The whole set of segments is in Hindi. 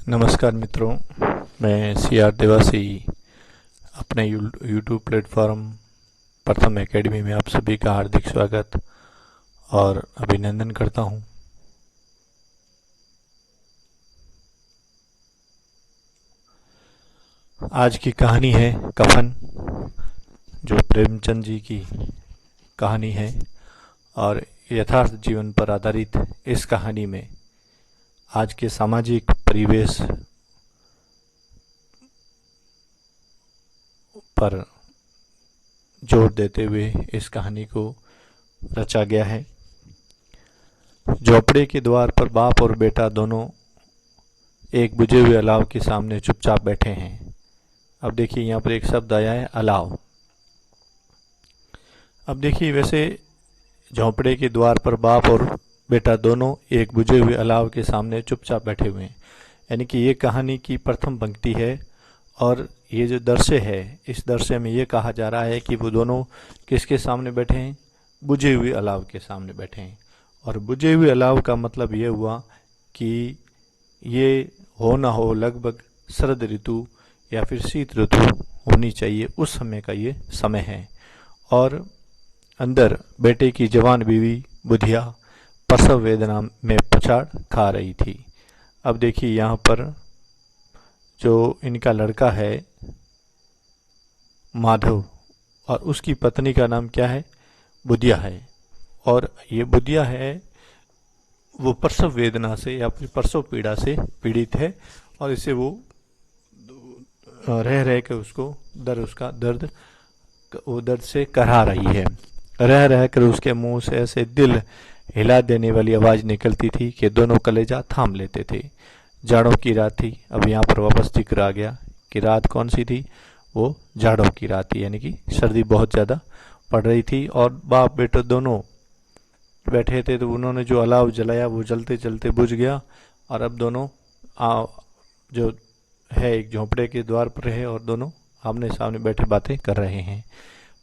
नमस्कार मित्रों, मैं सी आर देवासी अपने यूट्यूब प्लेटफॉर्म प्रथम एकेडमी में आप सभी का हार्दिक स्वागत और अभिनंदन करता हूं। आज की कहानी है कफन, जो प्रेमचंद जी की कहानी है और यथार्थ जीवन पर आधारित इस कहानी में आज के सामाजिक परिवेश पर जोर देते हुए इस कहानी को रचा गया है। झोपड़े के द्वार पर बाप और बेटा दोनों एक बुझे हुए अलाव के सामने चुपचाप बैठे हैं। अब देखिए यहाँ पर एक शब्द आया है, अलाव। अब देखिए, वैसे झोपड़े के द्वार पर बाप और बेटा दोनों एक बुझे हुए अलाव के सामने चुपचाप बैठे हुए हैं, यानी कि ये कहानी की प्रथम पंक्ति है। और ये जो दृश्य है, इस दृश्य में ये कहा जा रहा है कि वो दोनों किसके सामने बैठे हैं? बुझे हुए अलाव के सामने बैठे हैं। और बुझे हुए अलाव का मतलब ये हुआ कि ये हो ना हो लगभग शरद ऋतु या फिर शीत ऋतु होनी चाहिए, उस समय का ये समय है। और अंदर बेटे की जवान बीवी बुधिया प्रसव वेदना में पछाड़ खा रही थी। अब देखिए यहाँ पर जो इनका लड़का है माधव, और उसकी पत्नी का नाम क्या है? बुधिया है। और ये बुधिया है वो प्रसव वेदना से या फिर प्रसव पीड़ा से पीड़ित है, और इसे वो रह रह के उसको दर्द से कराह रही है। रह रह कर उसके मुंह से ऐसे दिल हिला देने वाली आवाज निकलती थी कि दोनों कलेजा थाम लेते थे। जाड़ों की रात थी। अब यहाँ पर वापस जिक्र आ गया कि रात कौन सी थी? वो जाड़ों की रात थी, यानी कि सर्दी बहुत ज़्यादा पड़ रही थी। और बाप बेटे दोनों बैठे थे, तो उन्होंने जो अलाव जलाया वो जलते जलते बुझ गया। और अब दोनों जो है एक झोंपड़े के द्वार पर है और दोनों आमने सामने बैठे बातें कर रहे हैं।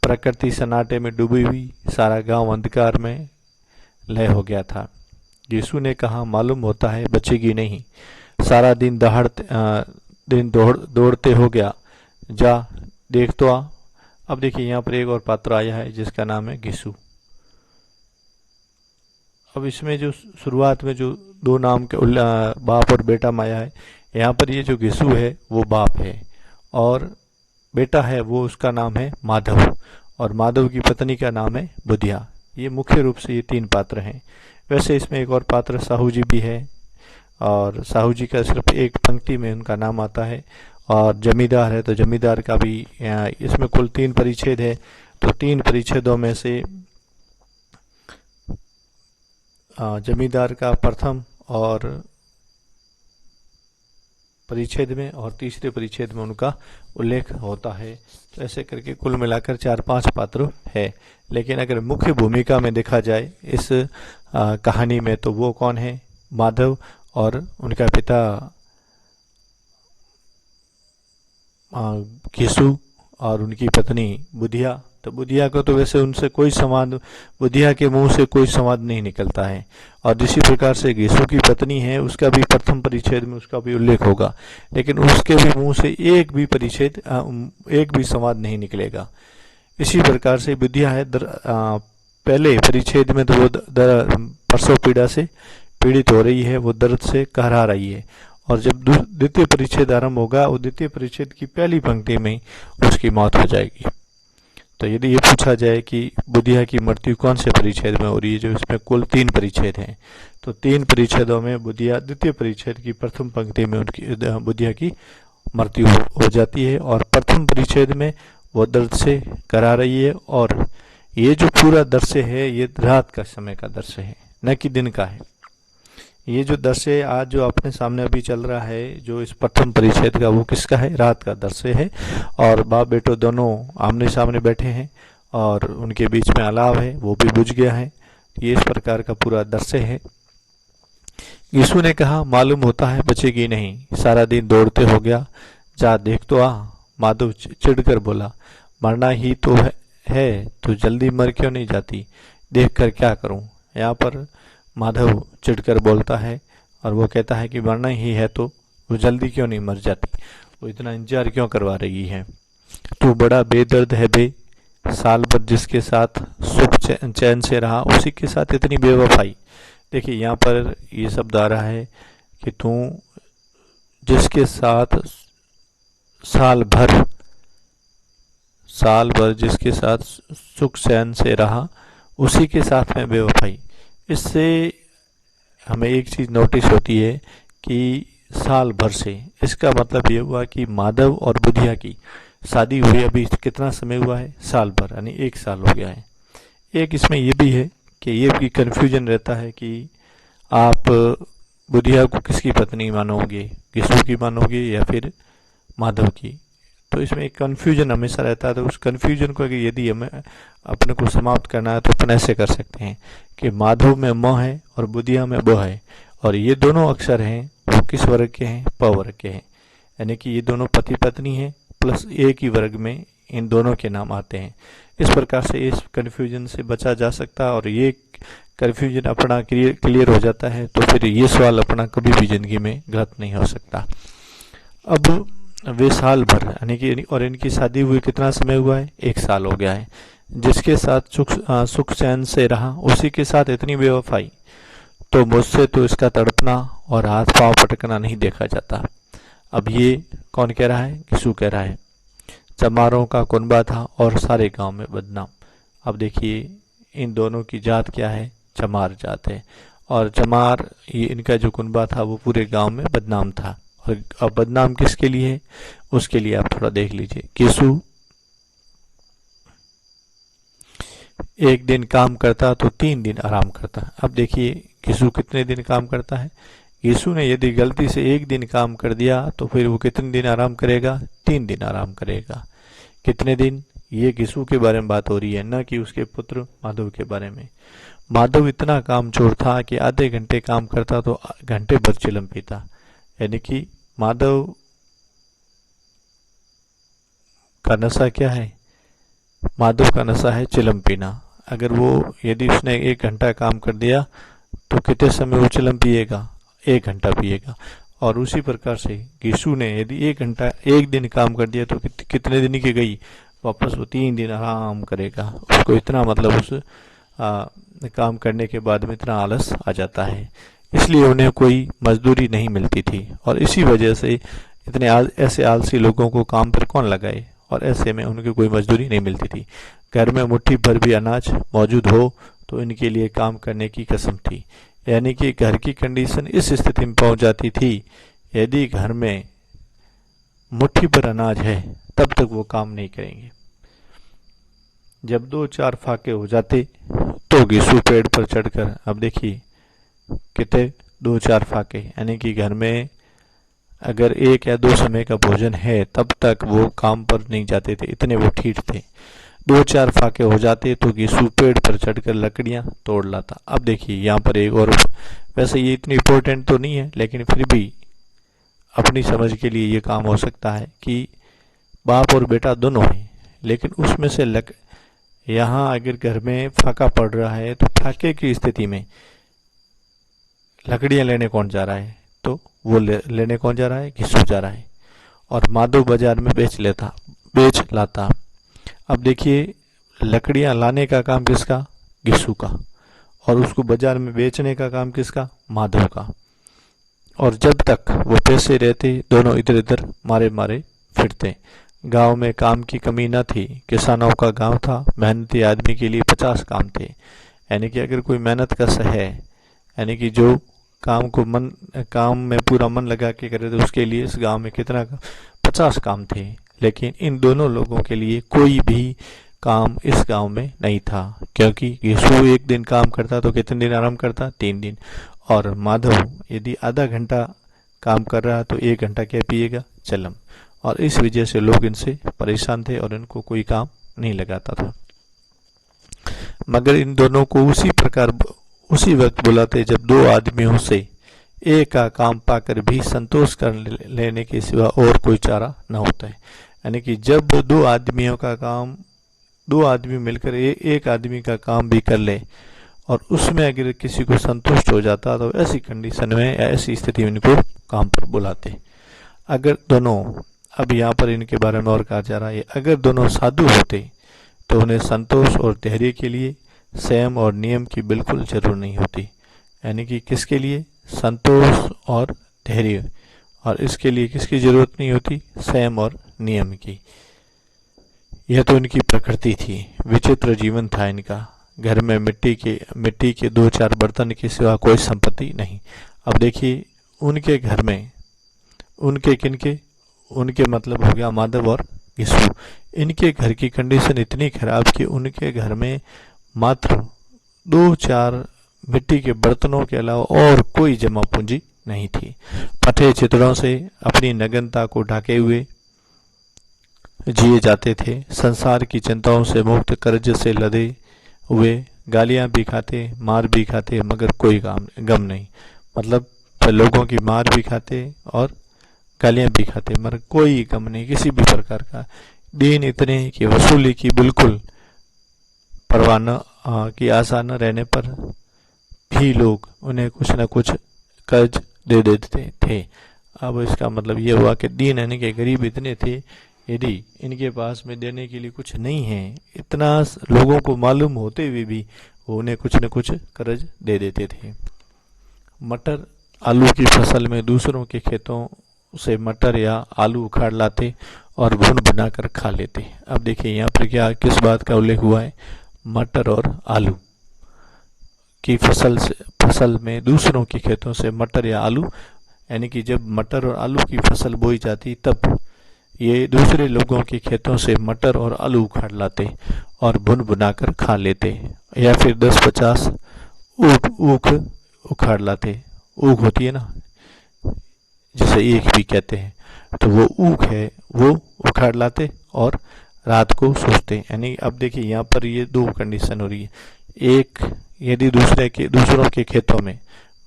प्रकृति सन्नाटे में डूबी हुई, सारा गांव अंधकार में लय हो गया था। यीशु ने कहा, मालूम होता है बचेगी नहीं। सारा दिन दौड़ते हो गया, जा देख तो आ। अब देखिए यहाँ पर एक और पात्र आया है जिसका नाम है घिसू। अब इसमें जो शुरुआत में जो दो नाम के बाप और बेटा माया है, यहाँ पर ये जो घिसू है वो बाप है और बेटा है वो उसका नाम है माधव, और माधव की पत्नी का नाम है बुधिया। ये मुख्य रूप से ये तीन पात्र हैं। वैसे इसमें एक और पात्र साहू जी भी है, और साहू जी का सिर्फ एक पंक्ति में उनका नाम आता है। और जमींदार है तो जमींदार का भी इसमें कुल 3 परिच्छेद है, तो 3 परिच्छेदों में से जमींदार का प्रथम और परिच्छेद में और तीसरे परिच्छेद में उनका उल्लेख होता है। तो ऐसे करके कुल मिलाकर 4-5 पात्र है। लेकिन अगर मुख्य भूमिका में देखा जाए इस कहानी में, तो वो कौन है? माधव और उनका पिता घिसू और उनकी पत्नी बुधिया। तो बुधिया को तो वैसे उनसे कोई संवाद, बुधिया के मुंह से कोई संवाद नहीं निकलता है। और इसी प्रकार से घिसू की पत्नी है, उसका भी प्रथम परिच्छेद में उसका भी उल्लेख होगा, लेकिन उसके भी मुंह से एक भी संवाद नहीं निकलेगा। इसी प्रकार से बुधिया है, पहले परिच्छेद में तो वो प्रसव पीड़ा से पीड़ित हो रही है, वो दर्द से कहरा रही है। और जब द्वितीय परिच्छेद आरंभ होगा, वो द्वितीय परिच्छेद की पहली पंक्ति में उसकी मौत हो जाएगी। तो यदि ये पूछा जाए कि बुधिया की मृत्यु कौन से परिच्छेद में हो रही है, जो इसमें कुल 3 परिच्छेद हैं, तो 3 परिच्छेदों में बुधिया द्वितीय परिच्छेद की प्रथम पंक्ति में उनकी बुधिया की मृत्यु हो जाती है। और प्रथम परिच्छेद में वो दर्द से करा रही है। और ये जो पूरा दृश्य है ये रात का समय का दृश्य है, न कि दिन का है। ये जो दृश्य आज जो अपने सामने अभी चल रहा है, जो इस प्रथम परिच्छेद का, वो किसका है? रात का दृश्य है। और बाप बेटो दोनों आमने सामने बैठे हैं और उनके बीच में अलाव है, वो भी बुझ गया है। ये इस प्रकार का पूरा दृश्य है। यीशु ने कहा, मालूम होता है बचेगी नहीं। सारा दिन दौड़ते हो गया, जा देख तो आ। माधव चिढ़कर बोला, मरना ही तो है तो जल्दी मर क्यों नहीं जाती? देख कर क्या करूं? यहाँ पर माधव चिढ़कर बोलता है और वो कहता है कि मरना ही है तो वो जल्दी क्यों नहीं मर जाती, वो इतना इंतजार क्यों करवा रही है। तू बड़ा बेदर्द है बे, साल भर जिसके साथ सुख चैन से रहा उसी के साथ इतनी बेवफाई। देखिए यहाँ पर ये शब्द आ रहा है कि तू जिसके साथ साल भर जिसके साथ सुख चैन से रहा उसी के साथ में बेवफाई। इससे हमें एक चीज नोटिस होती है कि साल भर से, इसका मतलब ये हुआ कि माधव और बुधिया की शादी हुई अभी कितना समय हुआ है, साल भर, यानी 1 साल हो गया है। एक इसमें ये भी है कि ये भी कंफ्यूजन रहता है कि आप बुधिया को किसकी पत्नी मानोगे, घिसू की मानोगे या फिर माधव की। तो इसमें एक कंफ्यूजन हमेशा रहता है। तो उस कंफ्यूजन को यदि हमें अपने को समाप्त करना है तो अपन ऐसे कर सकते हैं कि माधव में म है और बुधिया में ब है, और ये दोनों अक्षर हैं वो किस वर्ग के हैं, प वर्ग के हैं, यानी कि ये दोनों पति पत्नी हैं प्लस एक ही वर्ग में इन दोनों के नाम आते हैं। इस प्रकार से इस कन्फ्यूजन से बचा जा सकता है, और ये कन्फ्यूजन अपना क्लियर हो जाता है तो फिर ये सवाल अपना कभी भी जिंदगी में गलत नहीं हो सकता। अब वे साल भर यानी कि, और इनकी शादी हुई कितना समय हुआ है, 1 साल हो गया है। जिसके साथ सुख चैन से रहा उसी के साथ इतनी बेवफाई, तो मुझसे तो इसका तड़पना और हाथ पांव पटकना नहीं देखा जाता। अब ये कौन कह रहा है, घिसू कह रहा है। चमारों का कुनबा था और सारे गांव में बदनाम। अब देखिए इन दोनों की जात क्या है, चमार जात है, और चमार ये इनका जो कुनबा था वो पूरे गांव में बदनाम था। और अब बदनाम किसके लिए है, उसके लिए आप थोड़ा देख लीजिए। घिसू 1 दिन काम करता तो 3 दिन आराम करता। अब देखिए घिसू कितने दिन काम करता है। घिसू ने यदि गलती से 1 दिन काम कर दिया तो फिर वो कितने दिन आराम करेगा, 3 दिन आराम करेगा। कितने दिन, ये घिसू के बारे में बात हो रही है, न कि उसके पुत्र माधव के बारे में। माधव इतना काम चोर था कि आधे घंटे काम करता तो घंटे भर चिलम पीता, यानी कि माधव का नशा क्या है, माधव का नशा है चिलम पीना। अगर वो यदि उसने 1 घंटा काम कर दिया तो कितने समय वो चिलम पिएगा, 1 घंटा पिएगा। और उसी प्रकार से घिसू ने यदि 1 दिन काम कर दिया तो कितने दिन की गई, वापस वो 3 दिन आराम करेगा। उसको इतना मतलब उस काम करने के बाद में इतना आलस आ जाता है, इसलिए उन्हें कोई मजदूरी नहीं मिलती थी। और इसी वजह से इतने ऐसे आलसी लोगों को काम पर कौन लगाए, और ऐसे में उनकी कोई मजदूरी नहीं मिलती थी। घर में मुट्ठी भर भी अनाज मौजूद हो तो इनके लिए काम करने की कसम थी, यानी कि घर की कंडीशन इस स्थिति में पहुंच जाती थी, यदि घर में मुट्ठी भर अनाज है तब तक वो काम नहीं करेंगे। जब 2-4 फाके हो जाते तो घिसू पेड़ पर चढ़कर, अब देखिए कितने 2-4 फाके, यानी कि घर में अगर 1 या 2 समय का भोजन है तब तक वो काम पर नहीं जाते थे, इतने वो ठीठ थे। 2-4 फाके हो जाते तो घिसू पेड़ पर चढ़कर लकड़ियां तोड़ लाता। अब देखिए यहाँ पर एक और, वैसे ये इतनी इम्पोर्टेंट तो नहीं है लेकिन फिर भी अपनी समझ के लिए ये काम हो सकता है कि बाप और बेटा दोनों हैं, लेकिन उसमें से यहाँ अगर घर में फाका पड़ रहा है तो फाके की स्थिति में लकड़ियां लेने कौन जा रहा है, तो वो लेने कौन जा रहा है, घिसू जा रहा है। और माधव बाजार में बेच लाता। अब देखिए लकड़ियां लाने का काम किसका, घिसू का, और उसको बाजार में बेचने का काम किसका, माधव का। और जब तक वो पैसे रहते दोनों इधर उधर मारे मारे फिरते। गांव में काम की कमी न थी, किसानों का गांव था, मेहनती आदमी के लिए 50 काम थे। यानी कि अगर कोई मेहनत कश है, यानी कि जो काम में पूरा मन लगा के करे तो उसके लिए इस गांव में कितना 50 काम थे। लेकिन इन दोनों लोगों के लिए कोई भी काम इस गांव में नहीं था, क्योंकि घिसू 1 दिन काम करता तो कितने दिन आराम करता, 3 दिन। और माधव यदि आधा घंटा काम कर रहा तो 1 घंटा क्या पिएगा, चलम। और इस वजह से लोग इनसे परेशान थे और इनको कोई काम नहीं लगाता था। मगर इन दोनों को उसी वक्त बुलाते जब 2 आदमियों से एक का काम पाकर भी संतोष कर लेने के सिवा और कोई चारा न होता है। यानी कि जब 2 आदमियों का काम, 2 आदमी मिलकर एक आदमी का काम भी कर ले और उसमें अगर किसी को संतुष्ट हो जाता तो ऐसी कंडीशन में, ऐसी स्थिति में इनको काम पर बुलाते। अगर दोनों, अब यहाँ पर इनके बारे में और कहा जा रहा है, अगर दोनों साधु होते तो उन्हें संतोष और धैर्य के लिए संयम और नियम की बिल्कुल जरूर नहीं होती। यानी कि किसके लिए? संतोष और धैर्य, और इसके लिए किसकी जरूरत नहीं होती? संयम और नियम की। यह तो इनकी प्रकृति थी, विचित्र जीवन था इनका। घर में मिट्टी के 2-4 बर्तन के सिवा कोई संपत्ति नहीं। अब देखिए उनके घर में, उनके किनके, उनके मतलब हो गया माधव और घिसू। इनके घर की कंडीशन इतनी खराब कि उनके घर में मात्र 2-4 मिट्टी के बर्तनों के अलावा और कोई जमा पूंजी नहीं थी। फटे चितड़ों से अपनी नग्नता को ढके हुए जिए जाते थे। संसार की चिंताओं से मुक्त, कर्ज से लदे हुए, गालियां भी खाते, मार भी खाते, मगर कोई गम नहीं। मतलब लोगों की मार भी खाते और गालियां भी खाते, मगर कोई गम नहीं किसी भी प्रकार का। दिन इतने कि वसूली की बिल्कुल परवाह न की आशा न रहने पर भी लोग उन्हें कुछ न कुछ कर्ज दे देते थे। अब इसका मतलब ये हुआ कि दीन यानी कि गरीब इतने थे, यदि इनके पास में देने के लिए कुछ नहीं है, इतना लोगों को मालूम होते हुए भी वो उन्हें कुछ न कुछ कर्ज दे देते थे। मटर आलू की फसल में दूसरों के खेतों से मटर या आलू उखाड़ लाते और भून बनाकर खा लेते। अब देखिए यहाँ पर क्या, किस बात का उल्लेख हुआ है? मटर और आलू की फसल में दूसरों के खेतों से मटर या आलू, यानी कि जब मटर और आलू की फसल बोई जाती तब ये दूसरे लोगों के खेतों से मटर और आलू उखाड़ लाते और भुन बनाकर खा लेते। या फिर 10-50 ऊख उखाड़ लाते। ऊख होती है ना, जिसे ईख भी कहते हैं, तो वो ऊख है वो उखाड़ लाते और रात को सोचते। यानी अब देखिए यहाँ पर ये 2 कंडीशन हो रही है। एक, यदि दूसरों के खेतों में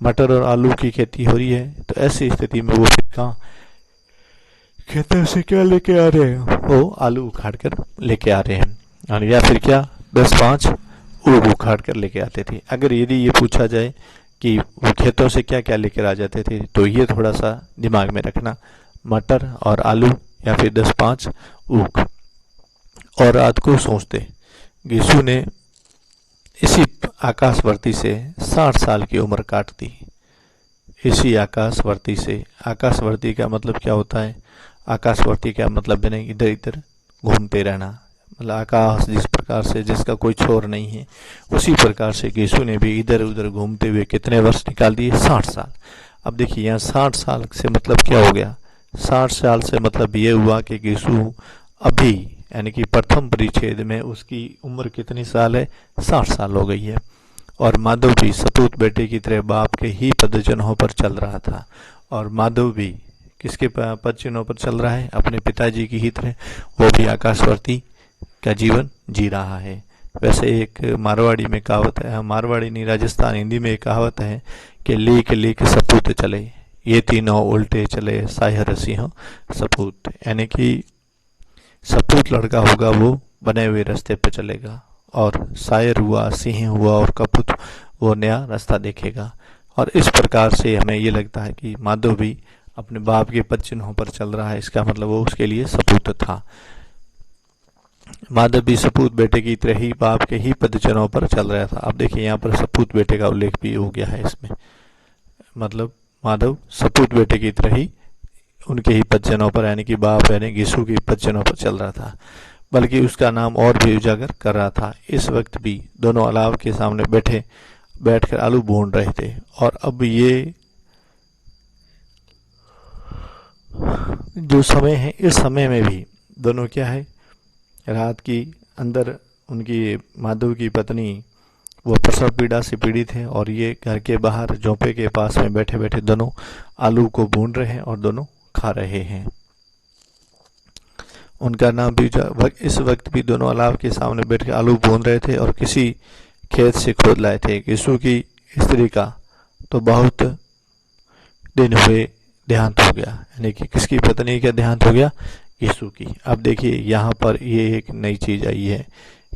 मटर और आलू की खेती हो रही है तो ऐसी स्थिति में वो फिर कहाँ खेतों से क्या लेके आ रहे हैं? वो आलू उखाड़ कर लेके आ रहे हैं। और या फिर क्या, 10-5 ऊख उखाड़ कर लेके आते थे। अगर यदि ये पूछा जाए कि वो खेतों से क्या क्या लेकर आ जाते थे, तो ये थोड़ा सा दिमाग में रखना, मटर और आलू या फिर 10-5 ऊख। और रात को सोचते। घिसू ने इसी आकाशवर्ती से 60 साल की उम्र काट दी। इसी आकाशवर्ती से, आकाशवर्ती का मतलब क्या होता है? आकाशवर्ती का मतलब है इधर इधर घूमते रहना, मतलब आकाश जिस प्रकार से जिसका कोई छोर नहीं है, उसी प्रकार से घिसू ने भी इधर उधर घूमते हुए कितने वर्ष निकाल दिए? 60 साल। अब देखिए यहाँ 60 साल से मतलब क्या हो गया? 60 साल से मतलब ये हुआ कि घिसू अभी, यानी कि प्रथम परिच्छेद में उसकी उम्र कितनी साल है? 60 साल हो गई है। और माधव भी सपूत बेटे की तरह बाप के ही पदचिन्हों पर चल रहा था। और माधव भी किसके पदचिन्हों पर चल रहा है? अपने पिताजी की ही तरह वो भी आकाशवर्ती का जीवन जी रहा है। वैसे एक मारवाड़ी में कहावत है, मारवाड़ी नहीं राजस्थान हिंदी में एक कहावत है कि लीक लीक सपूत चले, ये तीनों उल्टे चले सायर सिंह सपूत। यानी कि सपूत लड़का होगा वो बने हुए रास्ते पे चलेगा, और शायर हुआ, सिंह हुआ और कपूत वो नया रास्ता देखेगा। और इस प्रकार से हमें ये लगता है कि माधव भी अपने बाप के पदचिन्हों पर चल रहा है। इसका मतलब वो उसके लिए सपूत था। माधव भी सपूत बेटे की तरह ही बाप के ही पदचिन्हों पर चल रहा था। अब देखिए यहाँ पर सपूत बेटे का उल्लेख भी हो गया है इसमें, मतलब माधव सपूत बेटे की तरह ही उनके ही पदचिन्हों पर, यानी कि बाप यानी घिसू के पदचिन्हों पर चल रहा था, बल्कि उसका नाम और भी उजागर कर रहा था। इस वक्त भी दोनों अलाव के सामने बैठकर आलू भून रहे थे। और अब ये जो समय है, इस समय में भी दोनों क्या है, रात की अंदर उनकी माधव की पत्नी वो प्रसव पीड़ा से पीड़ित है, और ये घर के बाहर झोंपे के पास में बैठे बैठे दोनों आलू को भून रहे हैं और दोनों खा रहे हैं। उनका नाम भी इस वक्त भी दोनों अलाव के सामने बैठ के आलू भून रहे थे और किसी खेत से खोद लाए थे। घिसू की स्त्री का तो बहुत दिन हुए देहांत हो गया, यानी कि किसकी पत्नी का देहांत हो गया? घिसू की। अब देखिए यहाँ पर ये एक नई चीज आई है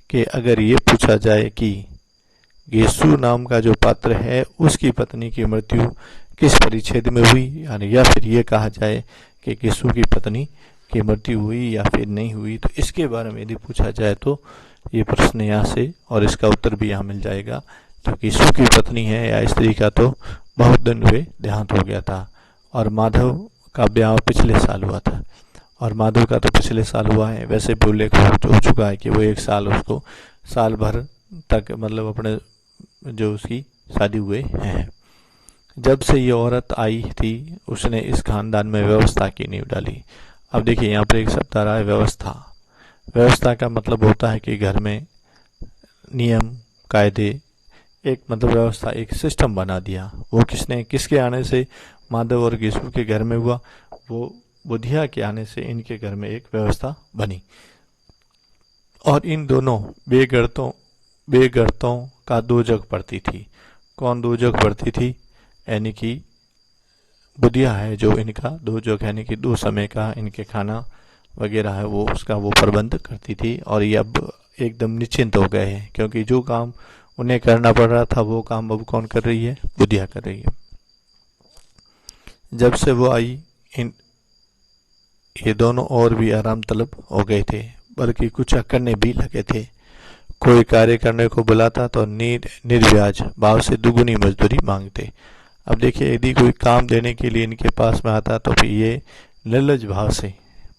कि अगर ये पूछा जाए कि घिसू नाम का जो पात्र है उसकी पत्नी की मृत्यु किस परिच्छेद में हुई, यानी या फिर ये कहा जाए कि गिसु की पत्नी की मृत्यु हुई या फिर नहीं हुई। तो इसके बारे में यदि पूछा जाए तो ये प्रश्न यहाँ से और इसका उत्तर भी यहाँ मिल जाएगा। तो गिसु की पत्नी है या स्त्री का तो बहुत दिन हुए देहांत हो गया था, और माधव का ब्याह पिछले साल हुआ था, और माधव का तो पिछले साल हुआ है। वैसे भी उल्लेख हो चुका है कि वो 1 साल उसको साल भर तक मतलब अपने जो उसकी शादी हुए हैं। जब से ये औरत आई थी उसने इस खानदान में व्यवस्था की नींव डाली। अब देखिए यहाँ पर एक शब्द आ रहा है व्यवस्था। व्यवस्था का मतलब होता है कि घर में नियम कायदे, एक मतलब व्यवस्था, एक सिस्टम बना दिया। वो किसने, किसके आने से माधव और गिसु के घर में हुआ? वो बुधिया के आने से इनके घर में एक व्यवस्था बनी। और इन दोनों बेगर्तों का 2 जग पड़ती थी। कौन 2 जग पड़ती थी? यानी कि बुधिया है जो इनका 2 जग यानी कि 2 समय का इनके खाना वगैरह है वो उसका वो प्रबंध करती थी। और ये अब एकदम निश्चिंत हो गए हैं, क्योंकि जो काम उन्हें करना पड़ रहा था वो काम अब कौन कर रही है? बुधिया कर रही है। जब से वो आई ये दोनों और भी आराम तलब हो गए थे, बल्कि कुछ करने भी लगे थे। कोई कार्य करने को बुलाता तो निर्व्याज भाव से दुगुनी मजदूरी मांगते। अब देखिए यदि कोई काम देने के लिए इनके पास में आता तो फिर ये निर्लज भाव से,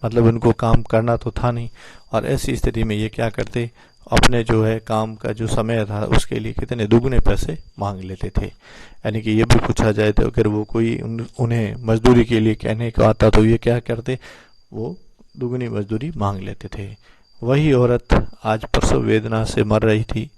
मतलब उनको काम करना तो था नहीं, और ऐसी स्थिति में ये क्या करते, अपने जो है काम का जो समय था उसके लिए कितने दुगने पैसे मांग लेते थे। यानी कि ये भी पूछा जाए तो अगर वो कोई उन्हें मजदूरी के लिए कहने को आता तो ये क्या करते, वो दुगनी मजदूरी मांग लेते थे। वही औरत आज प्रसव वेदना से मर रही थी,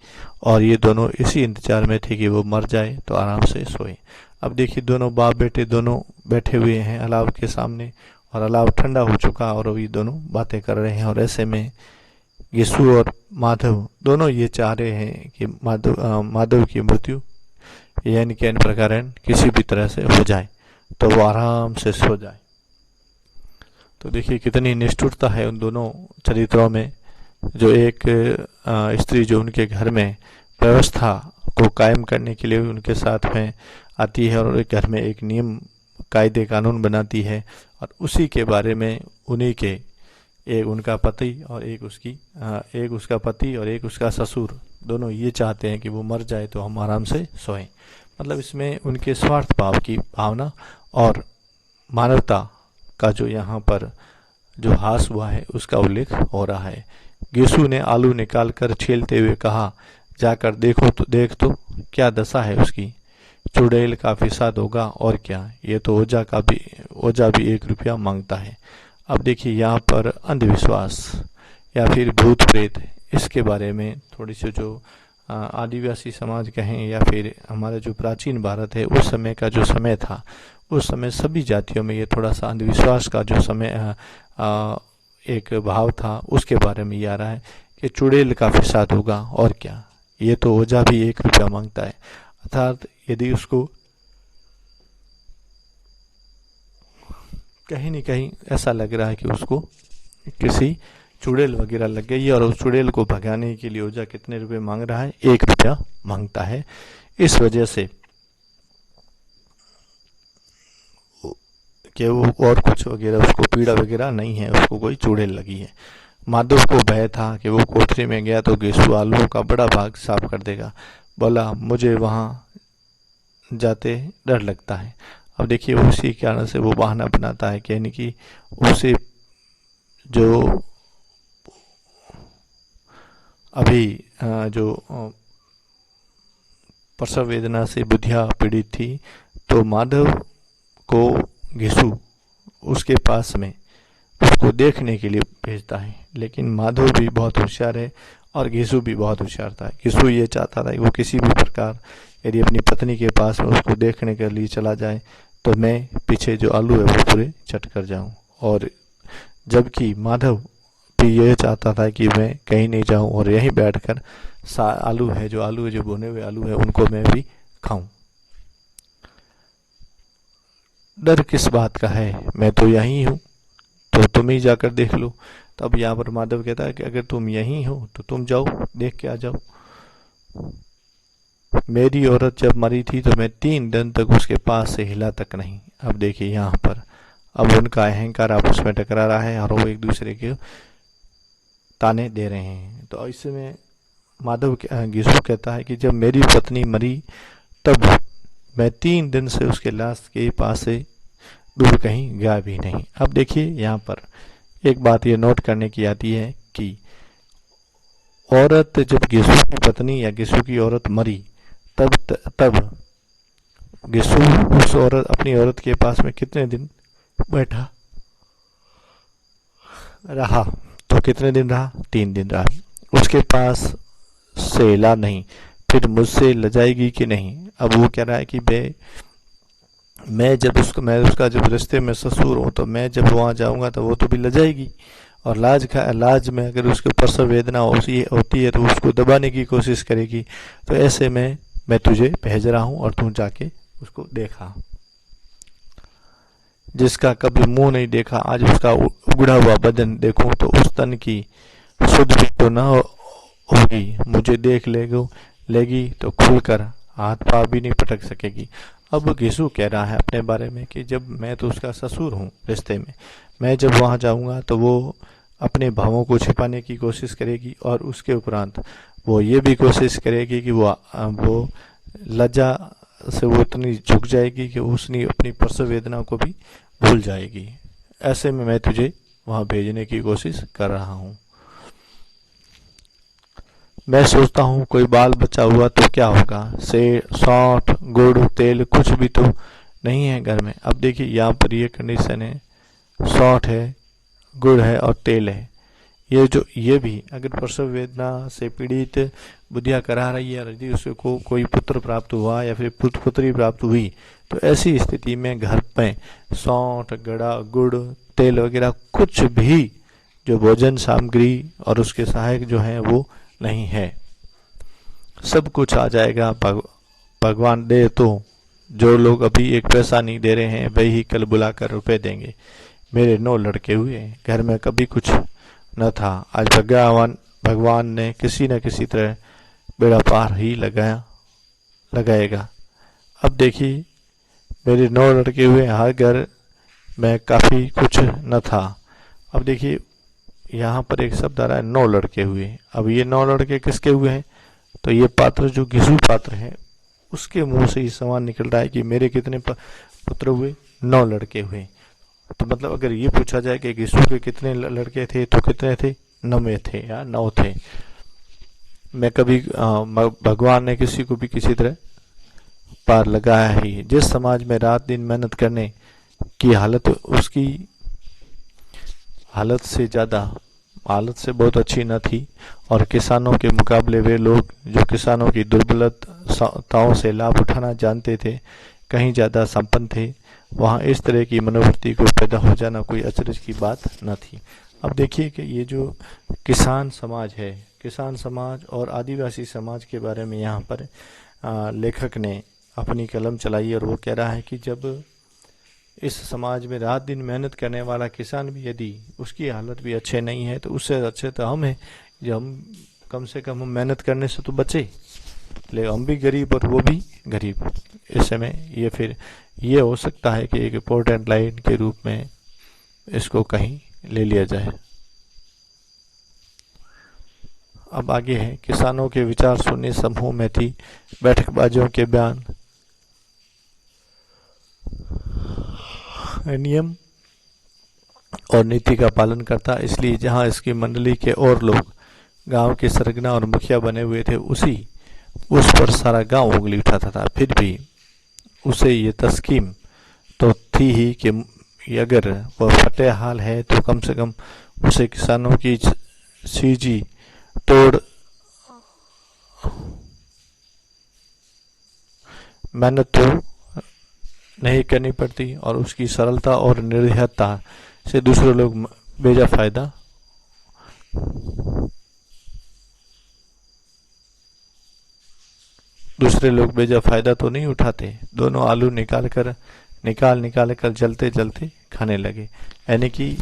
और ये दोनों इसी इंतजार में थे कि वो मर जाए तो आराम से सोए। अब देखिए दोनों बाप बेटे दोनों बैठे हुए हैं अलाव के सामने, और अलाव ठंडा हो चुका और अभी दोनों बातें कर रहे हैं। और ऐसे में गिसु और माधव दोनों ये चाह रहे हैं कि माधव की मृत्यु यानी कि इन प्रकार किसी भी तरह से हो जाए तो वो आराम से सो जाए। तो देखिए कितनी निष्ठुरता है उन दोनों चरित्रों में। जो एक स्त्री जो उनके घर में व्यवस्था को कायम करने के लिए उनके साथ में आती है और घर में एक नियम कायदे कानून बनाती है, और उसी के बारे में उन्हीं के एक उनका पति और एक उसका पति और एक उसका ससुर दोनों ये चाहते हैं कि वो मर जाए तो हम आराम से सोएं। मतलब इसमें उनके स्वार्थ भाव की भावना और मानवता का जो यहाँ पर जो हास हुआ है उसका उल्लेख हो रहा है। गिसु ने आलू निकाल कर छीलते हुए कहा, जाकर देख तो क्या दशा है उसकी। चुड़ैल का फिसाद होगा और क्या, ये तो ओझा भी 1 रुपया मांगता है। अब देखिए यहाँ पर अंधविश्वास या फिर भूत प्रेत, इसके बारे में थोड़ी सी जो आदिवासी समाज कहें या फिर हमारा जो प्राचीन भारत है उस समय का जो समय था, उस समय सभी जातियों में ये थोड़ा सा अंधविश्वास का जो समय एक भाव था उसके बारे में ये आ रहा है कि चुड़ैल का फिसाद होगा और क्या, ये तो ओझा भी 1 रुपया मांगता है। अर्थात यदि उसको कहीं न कहीं ऐसा लग रहा है कि उसको किसी चुड़ैल वगैरह लग गई है, और उस चुड़ैल को भगाने के लिए ओझा कितने रुपए मांग रहा है? 1 रुपया मांगता है। इस वजह से कि वो और कुछ वगैरह उसको पीड़ा वगैरह नहीं है, उसको कोई चुड़ैल लगी है। माधव को भय था कि वो कोठरी में गया तो गिसु आलूओं का बड़ा भाग साफ कर देगा। बोला, मुझे वहाँ जाते डर लगता है। अब देखिए उसी कारण से वो बहाना बनाता है कि यानी कि उसे जो अभी जो प्रसव वेदना से बुधिया पीड़ित थी, तो माधव को गिसु उसके पास में उसको देखने के लिए भेजता है। लेकिन माधव भी बहुत होशियार है और गिसु भी बहुत होशियार था। गिसु ये चाहता था कि वो किसी भी प्रकार यदि अपनी पत्नी के पास में उसको देखने के लिए चला जाए तो मैं पीछे जो आलू है वो पूरे चट कर जाऊं, और जबकि माधव भी ये चाहता था कि मैं कहीं नहीं जाऊं और यहीं बैठकर आलू है जो भुने हुए आलू है उनको मैं भी खाऊं। डर किस बात का है, मैं तो यहीं हूं, तो तुम ही जाकर देख लो। तब यहाँ पर माधव कहता है कि अगर तुम यहीं हो तो तुम जाओ, देख के आ जाओ। मेरी औरत जब मरी थी तो मैं 3 दिन तक उसके पास से हिला तक नहीं। अब देखिए यहाँ पर अब उनका अहंकार आपस में टकरा रहा है और वो एक दूसरे के ताने दे रहे हैं। तो इसमें गीसू कहता है कि जब मेरी पत्नी मरी तब मैं 3 दिन से उसके लाश के पास से दूर कहीं गया भी नहीं। अब देखिए यहाँ पर एक बात ये नोट करने की आती है कि औरत जब गीसू की पत्नी या गीसू की औरत मरी तब गीसू उस औरत अपनी औरत के पास में कितने दिन बैठा रहा। तो कितने दिन रहा? 3 दिन रहा। उसके पास से हिला नहीं। फिर मुझसे लजाएगी कि नहीं? अब वो कह रहा है कि मैं उसका जब रिश्ते में ससुर हूँ तो मैं जब वहाँ जाऊँगा तो वो तो भी लजाएगी और लाज में अगर उसके ऊपर से वेदना होती है तो उसको दबाने की कोशिश करेगी। तो ऐसे में मैं तुझे भेज रहा हूँ और तू जाके उसको देखा। जिसका कभी मुंह नहीं देखा आज उसका उगड़ा हुआ बदन देखूं तो उस तन की सुध भी तो न होगी। मुझे देख लेगी तो खुलकर हाथ पाँव भी नहीं पटक सकेगी। अब गीसू कह रहा है अपने बारे में कि जब मैं तो उसका ससुर हूँ रिश्ते में, मैं जब वहाँ जाऊँगा तो वो अपने भावों को छिपाने की कोशिश करेगी और उसके उपरांत वो ये भी कोशिश करेगी कि वो लज्जा से वो इतनी झुक जाएगी कि उसने अपनी प्रसव वेदना को भी भूल जाएगी। ऐसे में मैं तुझे वहाँ भेजने की कोशिश कर रहा हूँ। मैं सोचता हूँ कोई बाल बच्चा हुआ तो क्या होगा। सौंठ गुड़ तेल कुछ भी तो नहीं है घर में। अब देखिए यहाँ पर ये कंडीशन है, सौंठ है, गुड़ है और तेल है। ये भी अगर प्रसव वेदना से पीड़ित बुधिया करा रही है, यदि उसको कोई पुत्र प्राप्त हुआ या फिर पुत्री प्राप्त हुई तो ऐसी स्थिति में घर में सौंठ गड़ा गुड़ तेल वगैरह कुछ भी जो भोजन सामग्री और उसके सहायक जो है वो नहीं है। सब कुछ आ जाएगा भगवान दे तो। जो लोग अभी 1 पैसा नहीं दे रहे हैं वही ही कल बुलाकर रुपए देंगे। मेरे 9 लड़के हुए, घर में कभी कुछ न था। आज भगवान ने किसी न किसी तरह बेड़ा पार ही लगाएगा। अब देखिए मेरे 9 लड़के हुए, हर घर में काफी कुछ न था। अब देखिए यहाँ पर एक शब्द आ रहा है 9 लड़के हुए। अब ये 9 लड़के किसके हुए हैं? तो ये पात्र जो गीसू पात्र है उसके मुंह से ही सवाल निकल रहा है कि मेरे कितने पुत्र हुए? 9 लड़के हुए। तो मतलब अगर ये पूछा जाए कि गीसू के कितने लड़के थे तो कितने थे? 9 थे या 9 थे। मैं कभी भगवान ने किसी को भी किसी तरह पार लगाया ही। जिस समाज में रात दिन मेहनत करने की हालत उसकी हालत से बहुत अच्छी न थी और किसानों के मुकाबले वे लोग जो किसानों की दुर्बलताओं से लाभ उठाना जानते थे कहीं ज्यादा संपन्न थे, वहाँ इस तरह की मनोवृत्ति को पैदा हो जाना कोई अचरज की बात न थी। अब देखिए कि ये जो किसान समाज है, किसान समाज और आदिवासी समाज के बारे में यहाँ पर लेखक ने अपनी कलम चलाई और वो कह रहा है कि जब इस समाज में रात दिन मेहनत करने वाला किसान भी यदि उसकी हालत भी अच्छे नहीं है तो उससे अच्छे तो हम हैं, जो हम कम से कम हम मेहनत करने से तो बचे, लेकिन हम भी गरीब और वो भी गरीब। इस समय ये हो सकता है कि एक इम्पोर्टेंट लाइन के रूप में इसको कहीं ले लिया जाए। अब आगे है, किसानों के विचार सुनने समूह में थी बैठकबाजियों के बयान, नियम और नीति का पालन करता। इसलिए जहां इसकी मंडली के और लोग गांव के सरगना और मुखिया बने हुए थे उस पर सारा गांव उंगली उठाता था। फिर भी उसे ये तस्कीम तो थी ही कि अगर वह फतेह हाल है तो कम से कम उसे किसानों की सीजी तोड़ मेहनत तो नहीं करनी पड़ती और उसकी सरलता और निर्दयता से दूसरे लोग बेजा फायदा तो नहीं उठाते। दोनों आलू निकाल कर जलते जलते खाने लगे। यानी कि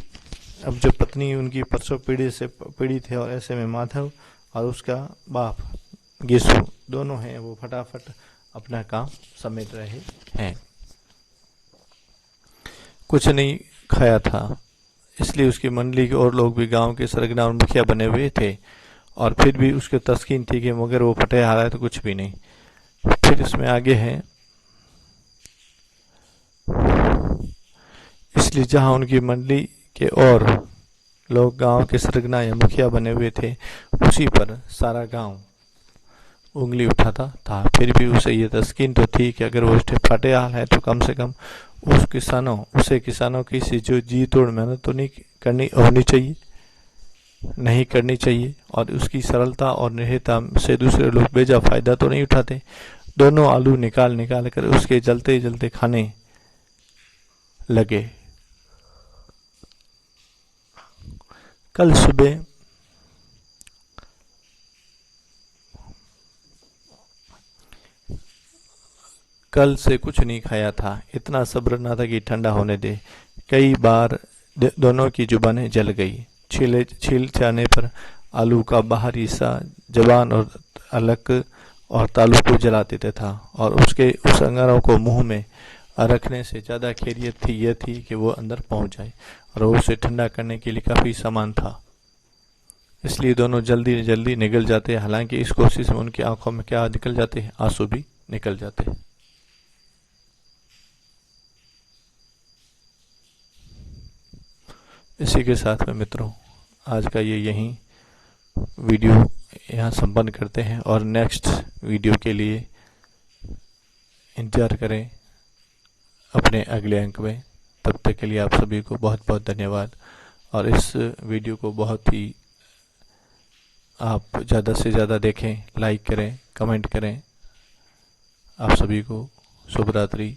अब जो पत्नी उनकी परसों पीढ़ी से पीड़ित है और ऐसे में माधव और उसका बाप गीसू दोनों हैं वो फटाफट अपना काम समेट रहे हैं। कुछ नहीं खाया था, इसलिए उसकी मंडली के और लोग भी गांव के सरगना और मुखिया बने हुए थे, और फिर भी उसके तस्कीन थी कि मगर वो फटे हारा है तो कुछ भी नहीं। फिर इसमें आगे है, इसलिए जहां उनकी मंडली के और लोग गांव के सरगना या मुखिया बने हुए थे, उसी पर सारा गांव उंगली उठाता था। फिर भी उसे ये तस्कीन तो थी कि अगर वो फटे हाल है तो कम से कम उसे किसानों की सी जो जी तोड़ मेहनत तो नहीं करनी चाहिए, और उसकी सरलता और निर्भीकता से दूसरे लोग बेजा फायदा तो नहीं उठाते। दोनों आलू निकाल कर उसके जलते जलते खाने लगे। कल सुबह कल से कुछ नहीं खाया था, इतना सब्र न था कि ठंडा होने दे। कई बार दोनों की जुबानें जल गई। छील जाने पर आलू का बाहरी हिस्सा जबान और अलग और तालू को जला देता था, और उसके उस अंगारों को मुंह में रखने से ज्यादा खैरियत यह थी कि वो अंदर पहुंच जाए, और उसे ठंडा करने के लिए काफी सामान था। इसलिए दोनों जल्दी जल्दी निकल जाते। हालांकि इस कोशिश में उनकी आंखों में क्या निकल जाते हैं, आंसू भी निकल जाते हैं। इसी के साथ में मित्रों, आज का ये यहीं वीडियो यहाँ संपन्न करते हैं, और नेक्स्ट वीडियो के लिए इंतजार करें अपने अगले अंक में। तब तक के लिए आप सभी को बहुत बहुत धन्यवाद, और इस वीडियो को बहुत ही आप ज़्यादा से ज़्यादा देखें, लाइक करें, कमेंट करें। आप सभी को शुभ रात्रि।